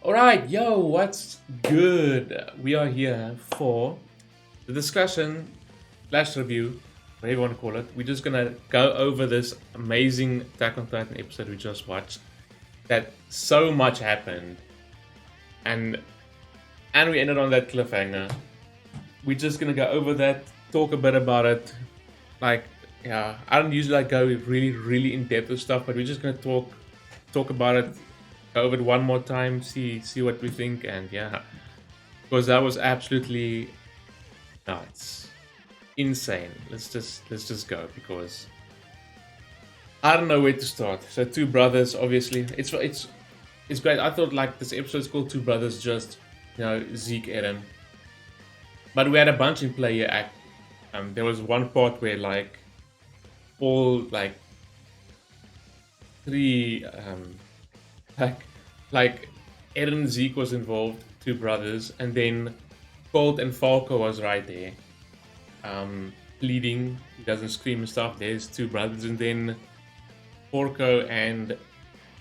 Alright, yo, what's good? We are here for the discussion slash review, whatever you want to call it. We're just gonna go over this amazing Attack on Titan episode we just watched. That so much happened, and we ended on that cliffhanger. We're just gonna go over that, talk a bit about it. Like, yeah, I don't usually like go really in depth with stuff, but we're just gonna talk about it, go over it one more time, see what we think, and yeah, because that was absolutely nuts, insane. Let's just go because I don't know where to start. So two brothers, obviously, it's great. I thought like this episode's called Two Brothers, just Zeke, Eren, but we had a bunch in play here. There was one part where like all like three like like Eren, Zeke was involved, two brothers, and then Colt and Falco was right there, bleeding. He doesn't scream and stuff. There's two brothers, and then Porco and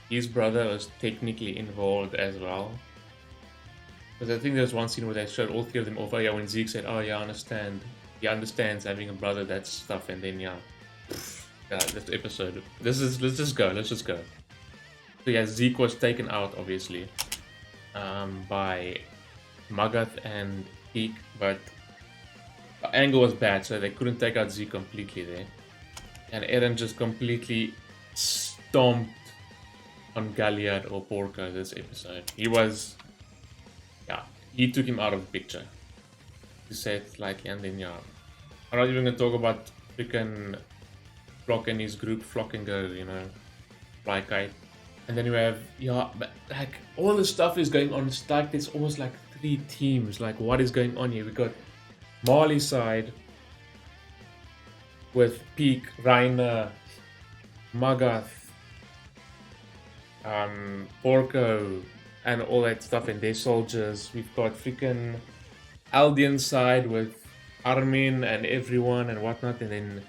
his brother was technically involved as well. Because I think there's one scene where they showed all three of them off. Oh yeah, when Zeke said, "Oh yeah, I understand." He understands having a brother, that stuff, and then yeah, this episode. Let's just go. Let's just go. So yeah, Zeke was taken out obviously, by Magath and Peak, but the angle was bad, so they couldn't take out Zeke completely there. And Eren just completely stomped on Galliard or Porco this episode. He took him out of the picture. He said like, and then yeah, I'm not even gonna talk about freaking Flock and his group. Flock and go, fly kite. And then we have, but like all the stuff is going on. It's like there's almost like three teams. Like what is going on here? We got Marley's side with Peak, Reiner, Magath, Porco, and all that stuff, and their soldiers. We've got freaking Aldean's side with Armin and everyone and whatnot, and then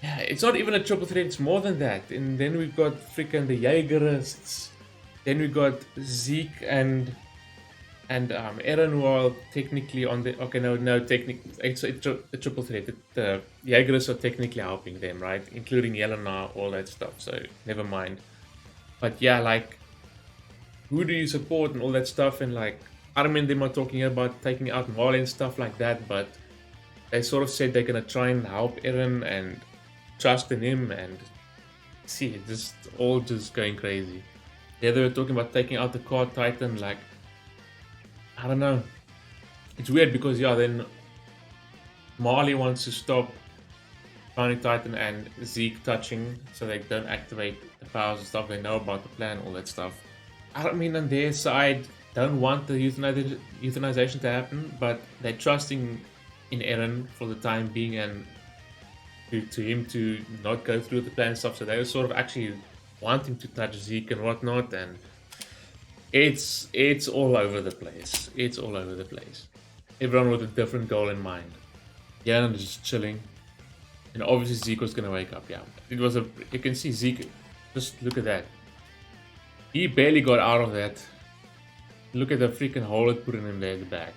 yeah, it's not even a triple threat, it's more than that. And then we've got freaking the Jaegerists. Then we got Zeke and Eren, who are technically on the technically it's a triple threat. The Jaegerists are technically helping them, right? Including Yelena, all that stuff. So never mind. But yeah, like who do you support and all that stuff, and like Armin and them are talking about taking out Marley and stuff like that, but they sort of said they're gonna try and help Eren and trust in him, and see, just all just going crazy. Yeah, they were talking about taking out the card Titan, like I don't know. It's weird because then Marley wants to stop Tiny Titan and Zeke touching so they don't activate the powers and stuff. They know about the plan, all that stuff. I don't mean on their side don't want the euthanization to happen, but they're trusting in Eren for the time being, and to him to not go through the plan and stuff. So they sort of actually want him to touch Zeke and whatnot, and it's all over the place. It's all over the place. Everyone with a different goal in mind. Yeah, and just chilling. And obviously Zeke was gonna wake up. Yeah, you can see Zeke. Just look at that. He barely got out of that. Look at the freaking hole it put in him there at the back.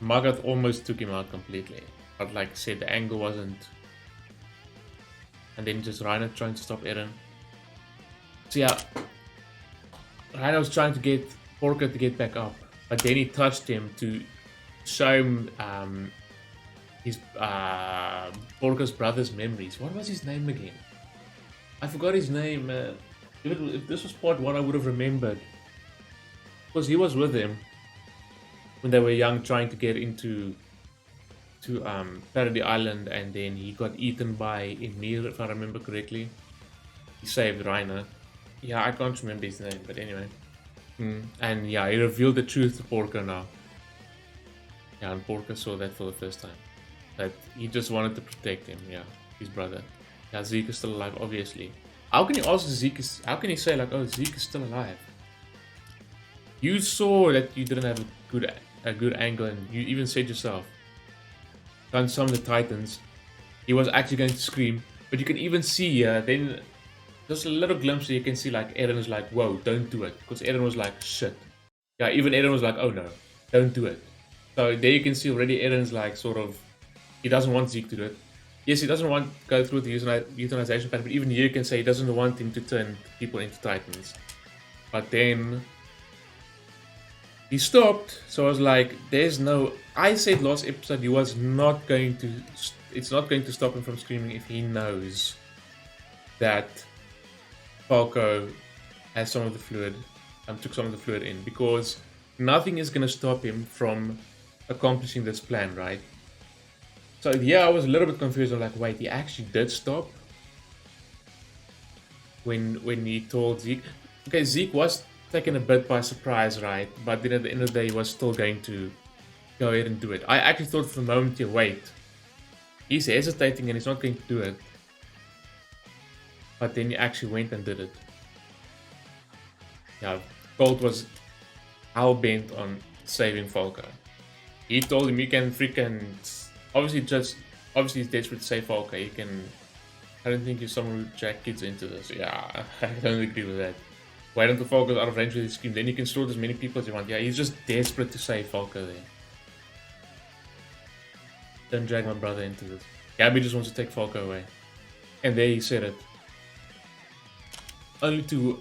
Magath almost took him out completely. But like I said, the angle wasn't. And then just Reiner trying to stop Eren. So yeah, Reiner was trying to get Porco to get back up. But then he touched him to show him his Porco's brother's memories. What was his name again? I forgot his name. If this was part 1, I would have remembered. Because he was with him when they were young, trying to get into Paradis Island, and then he got eaten by Emir, if I remember correctly. He saved Reiner. Yeah, I can't remember his name, but anyway. And yeah, he revealed the truth to Porco now. Yeah, and Porco saw that for the first time. That he just wanted to protect him, his brother. Yeah, Zeke is still alive, obviously. How can you ask Zeke? How can you say like, oh, Zeke is still alive? You saw that you didn't have a good angle, and you even said yourself, on some of the Titans, he was actually going to scream. But you can even see then just a little glimpse, you can see like Eren is like, whoa, don't do it. Because Eren was like, shit. Yeah, even Eren was like, oh no, don't do it. So there you can see already Eren's like sort of, he doesn't want Zeke to do it. Yes, he doesn't want to go through the euthanization pattern, but even here you can say he doesn't want him to turn people into Titans. But then he stopped, so I was like, there's no... I said last episode he was not going to... It's not going to stop him from screaming if he knows that Falco has some of the fluid, took some of the fluid in, because nothing is going to stop him from accomplishing this plan, right? So yeah, I was a little bit confused. I'm like, wait, he actually did stop when he told Zeke. Okay, Zeke was taken a bit by surprise, right? But then at the end of the day, he was still going to go ahead and do it. I actually thought for the moment, yeah, wait, he's hesitating and he's not going to do it. But then he actually went and did it. Yeah, Colt was hell-bent on saving Falco. He told him, you can freaking... Obviously he's desperate to save Falco. You can... I don't think you're someone who jack kids into this. Yeah, I don't agree with that. Wait until Falco's out of range with his scream, then you can slaughter as many people as you want. Yeah, he's just desperate to save Falco there. Don't drag my brother into this. Gabby just wants to take Falco away. And there he said it. Only too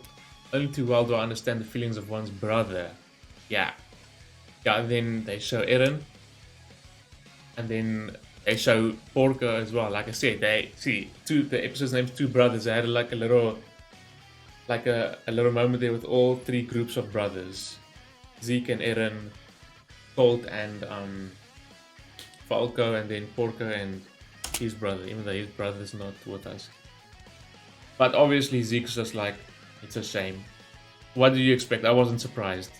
well do I understand the feelings of one's brother. Yeah. Yeah, and then they show Eren. And then they show Porco as well. Like I said, they see the episode's name's Two Brothers. They had like a little moment there with all three groups of brothers. Zeke and Eren, Colt and Falco, and then Porco and his brother, even though his brother's not with us. But obviously Zeke's just like, it's a shame. What did you expect? I wasn't surprised.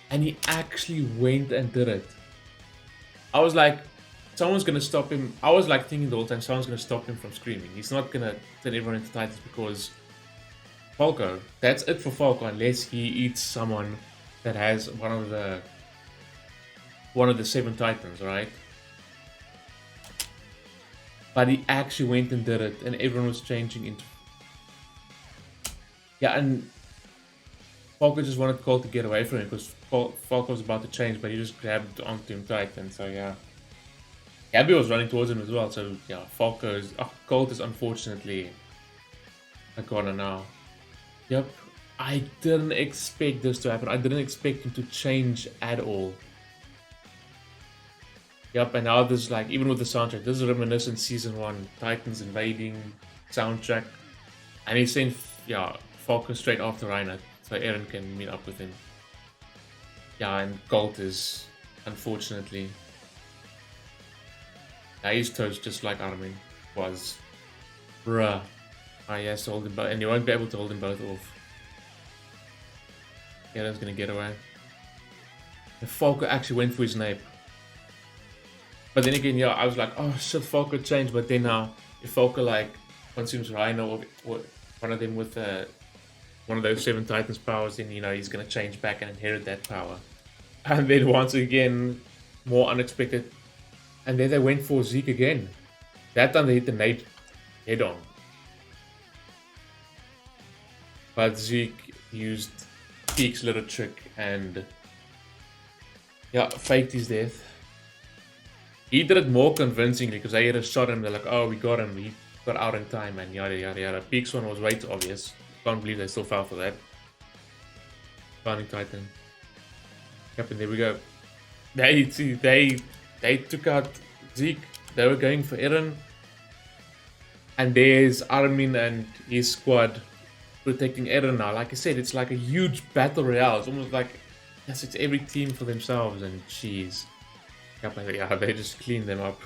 And he actually went and did it. I was like, someone's gonna stop him. I was like thinking the whole time, someone's gonna stop him from screaming. He's not gonna turn everyone into Titans because Falco, that's it for Falco unless he eats someone that has one of the 7 Titans, right? But he actually went and did it, and everyone was changing into... Yeah, and Falco just wanted Colt to get away from him because Falco was about to change, but he just grabbed onto him tight, and so yeah. Gabby was running towards him as well, so yeah, Colt is unfortunately a goner now. Yep, I didn't expect this to happen. I didn't expect him to change at all. Yep, and now this, like, even with the soundtrack, this is reminiscent Season 1, Titans invading soundtrack. And he sent, yeah, Falco straight after Reiner, so Eren can meet up with him. Yeah, and Colt is, unfortunately... Yeah, he's toast just like Armin was. Bruh. Ah, he has to hold him both, and he won't be able to hold them both off. Eren's gonna get away. And Falco actually went for his nape. But then again, yeah, I was like, oh shit, Falco changed. But then now, if Falco like consumes Rhino or one of them with one of those 7 Titans powers, then you know he's gonna change back and inherit that power. And then once again, more unexpected. And then they went for Zeke again. That time they hit the nape head on. But Zeke used Peek's little trick and yeah, faked his death. He did it more convincingly because they had a shot him. They're like, oh, we got him. He got out in time and yada yada yada. Peek's one was way too obvious. Can't believe they still fell for that. Founding Titan. Yep, and there we go. They took out Zeke. They were going for Eren. And there's Armin and his squad protecting Eren now. Like I said, it's like a huge battle royale. It's almost like, yes, it's every team for themselves. And jeez. Yeah, they just cleaned them up.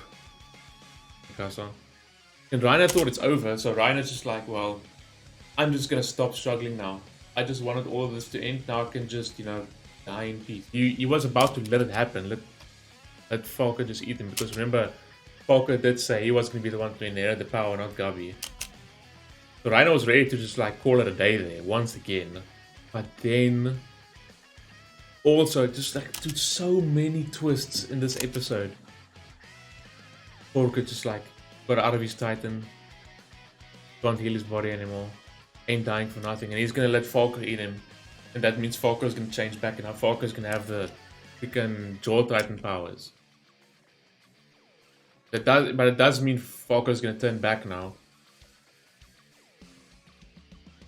And Reiner thought it's over. So Reiner's just like, well, I'm just going to stop struggling now. I just wanted all of this to end. Now I can just, you know, die in peace. He was about to let it happen. Let Falco just eat him. Because remember, Falco did say he was going to be the one to inherit the power, not Gabi. So Reiner was ready to just like call it a day there once again. But then... Also, just like, dude, so many twists in this episode. Falco just like got out of his Titan. Can't heal his body anymore. ain't dying for nothing, and he's gonna let Falco eat him, and that means Falco's gonna change back, and now Falco's gonna have the freaking Jaw Titan powers. But it does mean Falco's gonna turn back now.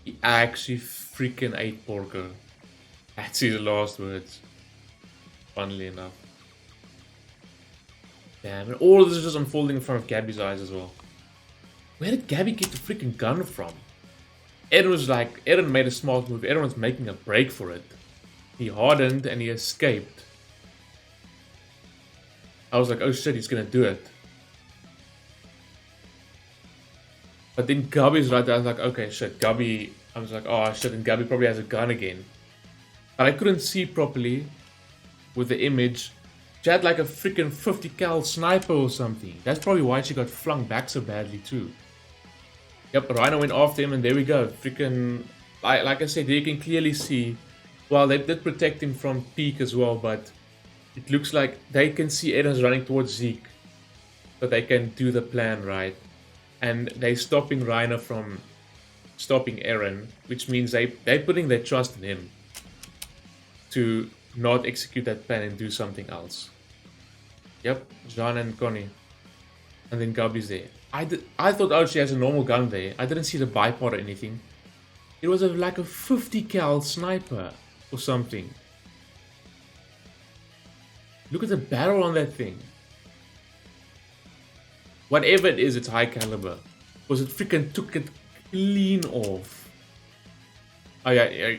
He actually freaking ate Porco. That's his last words. Funnily enough. Damn, and all of this is just unfolding in front of Gabby's eyes as well. Where did Gabby get the freaking gun from? Eren was like, Eren made a smart move. Eren was making a break for it. He hardened and he escaped. I was like, oh shit, he's gonna do it. But then Gabby's right there. I was like, okay, shit, Gabby. I was like, oh shit, and Gabby probably has a gun again. But I couldn't see properly with the image. She had like a freaking 50 cal sniper or something. That's probably why she got flung back so badly too. Yep, Rhino went after him and there we go. Freaking, like I said, you can clearly see. Well, they did protect him from Peak as well, but it looks like they can see Eren's running towards Zeke. So they can do the plan right. And they're stopping Rhino from stopping Eren, which means they're putting their trust in him to not execute that plan and do something else. Yep, Jean and Connie. And then Gabby's there. I thought, oh, she has a normal gun there. I didn't see the bipod or anything. It was like a 50 cal sniper or something. Look at the barrel on that thing. Whatever it is, it's high caliber. Because it freaking took it clean off. Oh yeah.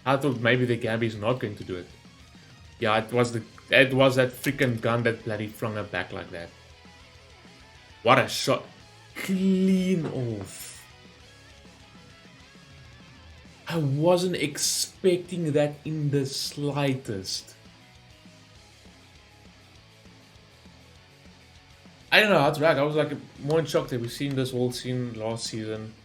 I thought maybe the Gabby's not going to do it. Yeah, it was that freaking gun that bloody flung her back like that. What a shot. Clean off. I wasn't expecting that in the slightest. I don't know how to react. I was like more in shock that we've seen this whole scene last season.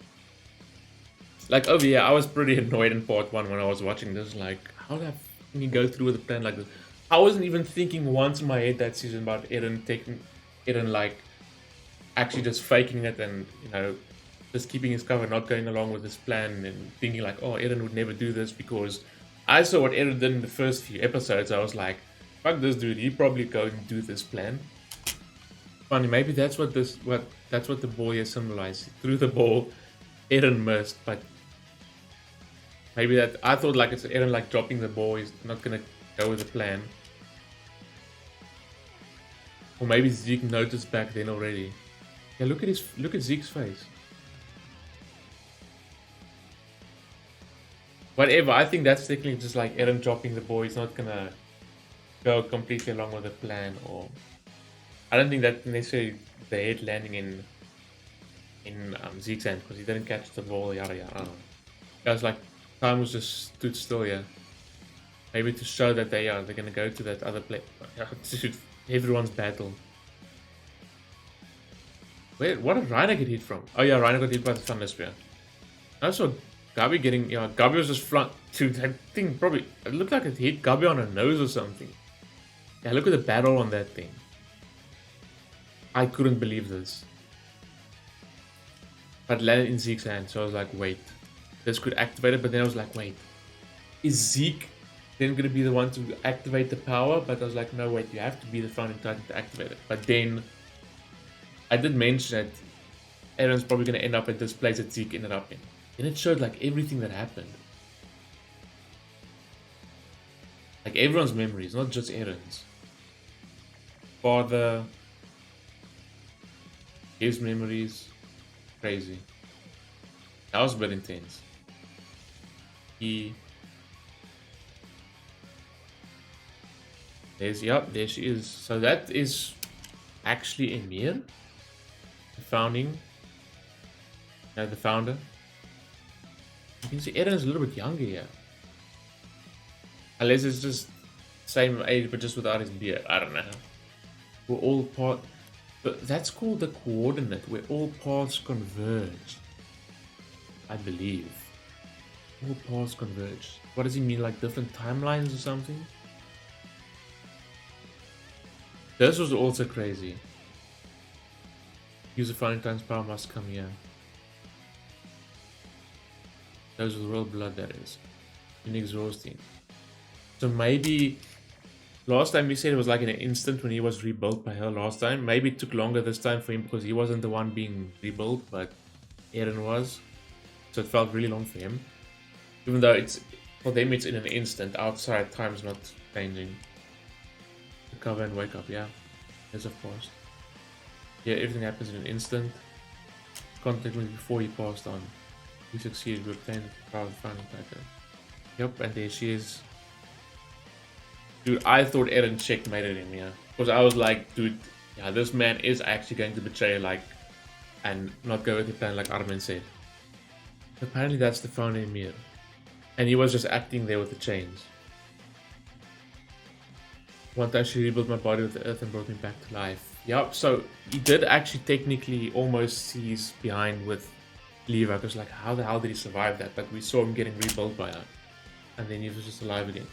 Like over here, I was pretty annoyed in part 1 when I was watching this. Like, how the f can you go through with a plan like this? I wasn't even thinking once in my head that season about Eren like actually just faking it and, you know, just keeping his cover, not going along with his plan and thinking like, oh, Eren would never do this, because I saw what Eren did in the first few episodes. I was like, fuck this dude, he probably going to do this plan. Funny, maybe that's what the ball here symbolized. He threw the ball, Eren missed, but maybe that, I thought like it's Eren like dropping the ball, he's not gonna go with the plan. Or maybe Zeke noticed back then already. Yeah, look at Zeke's face. Whatever, I think that's technically just like Eren dropping the ball. He's not gonna go completely along with the plan, or I don't think that necessarily the head landing in Zeke's hand, because he didn't catch the ball. Yada yada. I don't know. It was like time was just stood still. Yeah, maybe to show that they're gonna go to that other place. Dude, everyone's battle. Wait, what did Reiner get hit from? Oh yeah, Reiner got hit by the Thunder Spear. I saw Gabi getting, Gabi was just flung to that thing. Probably, it looked like it hit Gabi on her nose or something. Yeah, look at the battle on that thing. I couldn't believe this. But it landed in Zeke's hand, so I was like, wait. This could activate it, but then I was like, wait. Is Zeke then going to be the one to activate the power? But I was like, no, wait, you have to be the Founding Titan to activate it. But then, I did mention that Eren's probably going to end up at this place that Zeke ended up in. And it showed like everything that happened. Like everyone's memories, not just Eren's. Father, his memories, crazy. That was a bit intense. There she is. So that is actually Emir, the founder. You can see Eren is a little bit younger here. Unless it's just same age but just without his beard. I don't know. We're all part... But that's called the coordinate, where all paths converge. I believe. All paths converge. What does he mean, like different timelines or something? This was also crazy. Use the Founding Titan's power must come here. Those with royal blood, that is. Inexhausting. So maybe last time we said it was like in an instant when he was rebuilt by her last time. Maybe it took longer this time for him because he wasn't the one being rebuilt, but EREN was. So it felt really long for him. Even though it's for them it's in an instant. Outside time's not changing. Recover and wake up, yeah. Yes, of course. Yeah, everything happens in an instant. Contact me before he passed on. We succeeded, we obtained the power of the final titan. Yep, and there she is. Dude, I thought EREN checkmated him, yeah. Because I was like, dude, yeah, this man is actually going to betray, like, and not go with the plan like Armin said. Apparently that's the founder Emir. And he was just acting there with the chains. One time she rebuilt my body with the earth and brought me back to life. Yep, so he did actually technically almost see his behind with Levi. Because like, how the hell did he survive that? But we saw him getting rebuilt by her. And then he was just alive again.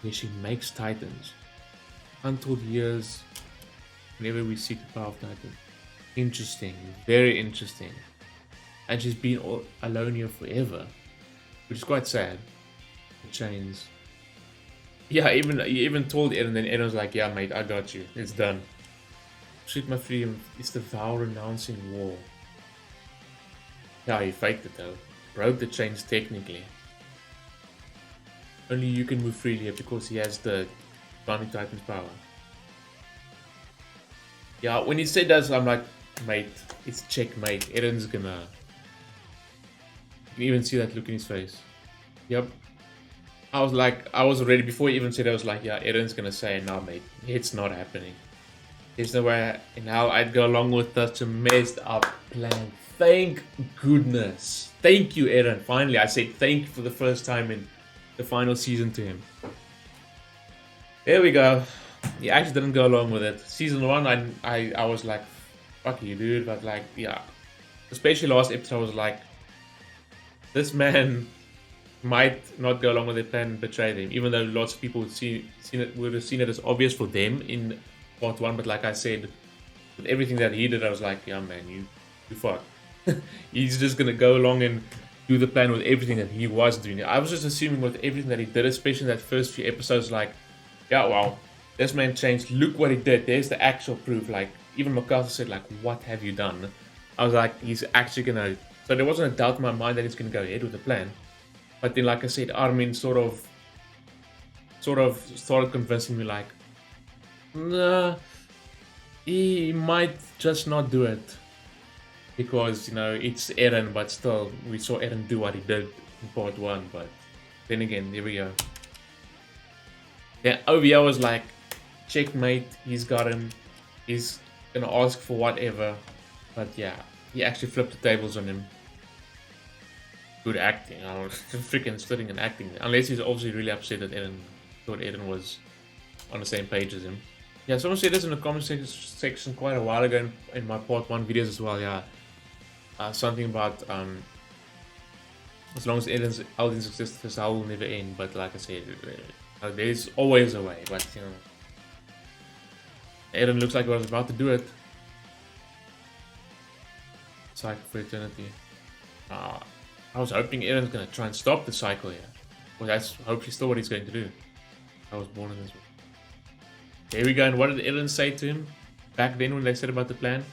Yeah, she makes titans. Untold years whenever we seek the power of titan. Interesting, very interesting. And she's been all alone here forever, which is quite sad. The chains. Yeah, he even told Eren, then Eren was like, yeah mate, I got you, it's done. Shoot my freedom, it's the vow renouncing war. Yeah, he faked it though. Broke the chains technically. Only you can move freely here because he has the Founding Titan's power. Yeah, when he said that, I'm like, mate, it's checkmate. Eren's gonna... You can even see that look in his face. Yep. I was like, I was already, before he even said it, I was like, yeah, Eren's gonna say, nah mate, it's not happening. There's no way in hell I'd go along with such a messed up plan. Thank goodness. Thank you, Eren. Finally, I said thank you for the first time in the final season to him. There we go. He actually didn't go along with it. Season 1, I was like, fuck you, dude. But like, yeah. Especially last episode, I was like, this man might not go along with their plan and betray them. Even though lots of people would have seen it as obvious for them in part 1. But like I said, with everything that he did, I was like, yeah, man, you fuck. He's just gonna go along and do the plan with everything that he was doing. I was just assuming with everything that he did, especially in that first few episodes, like, yeah, well, this man changed. Look what he did. There's the actual proof. Like, even MacArthur said, like, what have you done? I was like, he's actually gonna... So there wasn't a doubt in my mind that he's gonna go ahead with the plan. But then, like I said, Armin sort of started convincing me, like, nah, he might just not do it. Because, you know, it's Eren, but still, we saw Eren do what he did in part 1. But then again, there we go. Yeah, OVO was like, checkmate, he's got him. He's gonna ask for whatever. But yeah, he actually flipped the tables on him. Good acting. I was freaking sitting and acting. Unless he's obviously really upset that Eren thought Eren was on the same page as him. Yeah, someone said this in the comment section quite a while ago in my part 1 videos as well, yeah. Something about as long as Elden's exists, this hell will never end. But like I said, there's always a way. But you know, Eren looks like he was about to do it. Cycle for eternity. I was hoping Eren's gonna try and stop the cycle here. Well, that's hopefully still what he's going to do. I was born in this world. There we go. And what did Eren say to him back then when they said about the plan?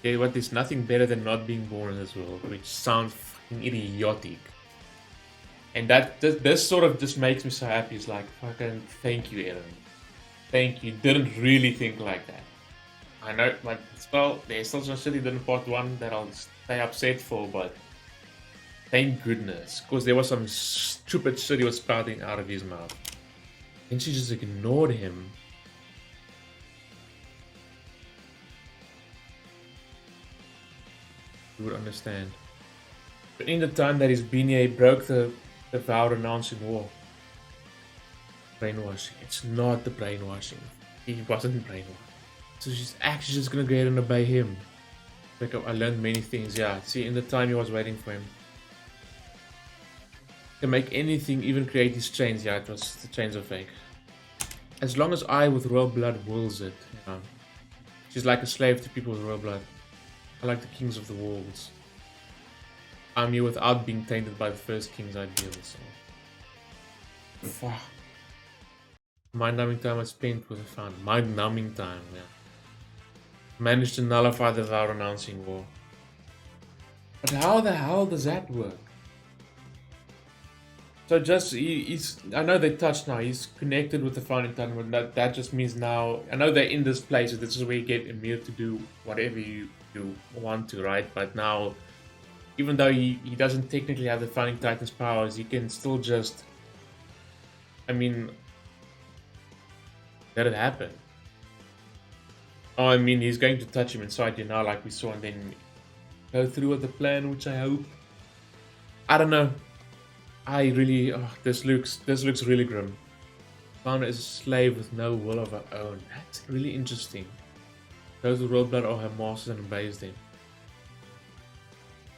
Yeah, what? There's nothing better than not being born in this world, which sounds fucking idiotic. And this sort of just makes me so happy. It's like, fucking thank you, Eren. Thank you. Didn't really think like that. I know, like, well, there's still some shit he did in part 1 that I'll stay upset for, but thank goodness. Because there was some stupid shit he was spouting out of his mouth. And she just ignored him. You would understand. But in the time that he's been here, he broke the vow renouncing war. Brainwashing. It's not the brainwashing. He wasn't brainwashed. So she's actually just gonna go ahead and obey him. Like, I learned many things, yeah. See, in the time he was waiting for him. To make anything, even create these chains, yeah, the chains are fake. As long as I with royal blood wills it, you know. She's like a slave to people with royal blood. I like the Kings of the Worlds. I'm here without being tainted by the first King's ideals. So. Fuck. Mind-numbing time I spent with a fan. Mind-numbing time, yeah. Managed to nullify the vow renouncing war. But how the hell does that work? So just, he's, I know they touched now, he's connected with the founding titan, but that just means now, I know they're in this place, so this is where you get Emir to do whatever you want to, right? But now, even though he doesn't technically have the founding titan's powers, he can still just, I mean, let it happen. Oh, I mean, he's going to touch him inside you now, like we saw, and then go through with the plan, which I hope. I don't know. I really, this looks really grim. Found as a slave with no will of her own. That's really interesting. Those with royal blood are her masters and obeys them.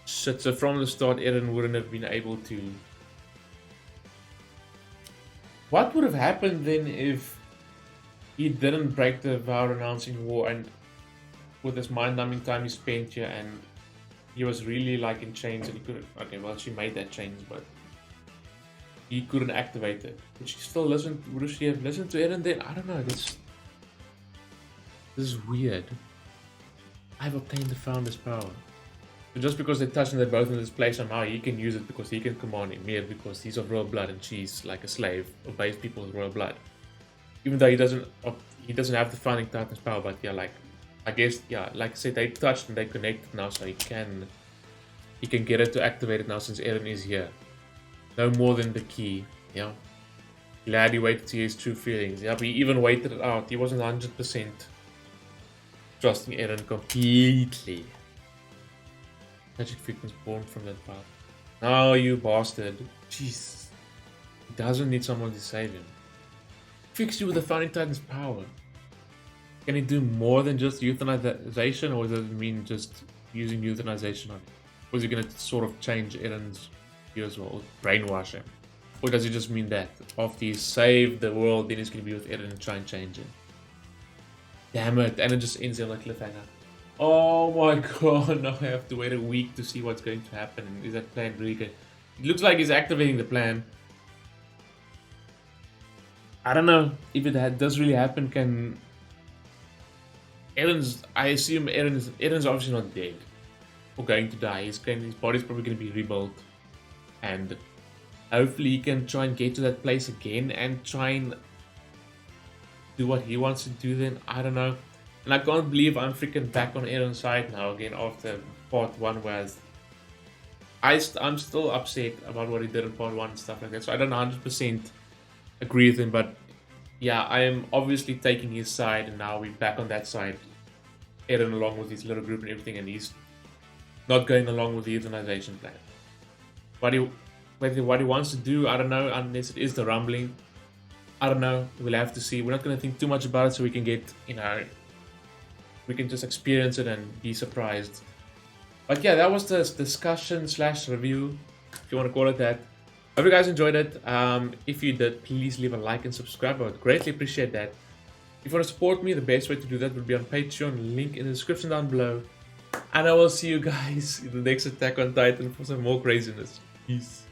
Shit, so from the start, EREN wouldn't have been able to. What would have happened then if he didn't break the vow renouncing war, and with this mind-numbing time he spent here, and he was really like in chains, and he couldn't. Okay, well, she made that change, but he couldn't activate it. Would she still listen? Would she have listened to EREN then? I don't know. This is weird. I've obtained the Founder's power. So just because they touched and they're both in this place somehow, he can use it because he can command Emir because he's of royal blood and she's like a slave, obeys people with royal blood. Even though he doesn't have the founding titan's power, but yeah, like I guess yeah, like I said, they touched and they connected now, so he can get it to activate it now since EREN is here. No more than the key, yeah. Glad he waited to his true feelings. Yeah, but he even waited it out. He wasn't 100% trusting EREN completely. Magic victims born from that path. No, you bastard. Jeez. He doesn't need someone to save him. Fix you with the founding titan's power. Can he do more than just euthanization, or does it mean just using euthanization on him? Or is he going to sort of change EREN's view as well, or brainwash him? Or does it just mean that after he saved the world, then he's going to be with EREN and try and change him? Damn it, and it just ends on a cliffhanger. Oh my god, now I have to wait a week to see what's going to happen. Is that plan really good? It looks like he's activating the plan. I don't know if it does really happen. Can I assume Eren's obviously not dead or going to die. His body's probably going to be rebuilt, and hopefully he can try and get to that place again and try and do what he wants to do then. I don't know. And I can't believe I'm freaking back on Eren's side now again after part 1, whereas I'm still upset about what he did in part 1 and stuff like that. So I don't 100% agree with him, but yeah, I am obviously taking his side, and now we're back on that side. Eren along with his little group and everything, and he's not going along with the euthanization plan. Whether what he wants to do, I don't know, unless it is the rumbling. I don't know, we'll have to see. We're not going to think too much about it, so we can get, we can just experience it and be surprised. But yeah, that was the discussion / review, if you want to call it that. Hope you guys enjoyed it. If you did, please leave a like and subscribe. I would greatly appreciate that. If you want to support me, the best way to do that would be on Patreon. Link in the description down below. And I will see you guys in the next Attack on Titan for some more craziness. Peace.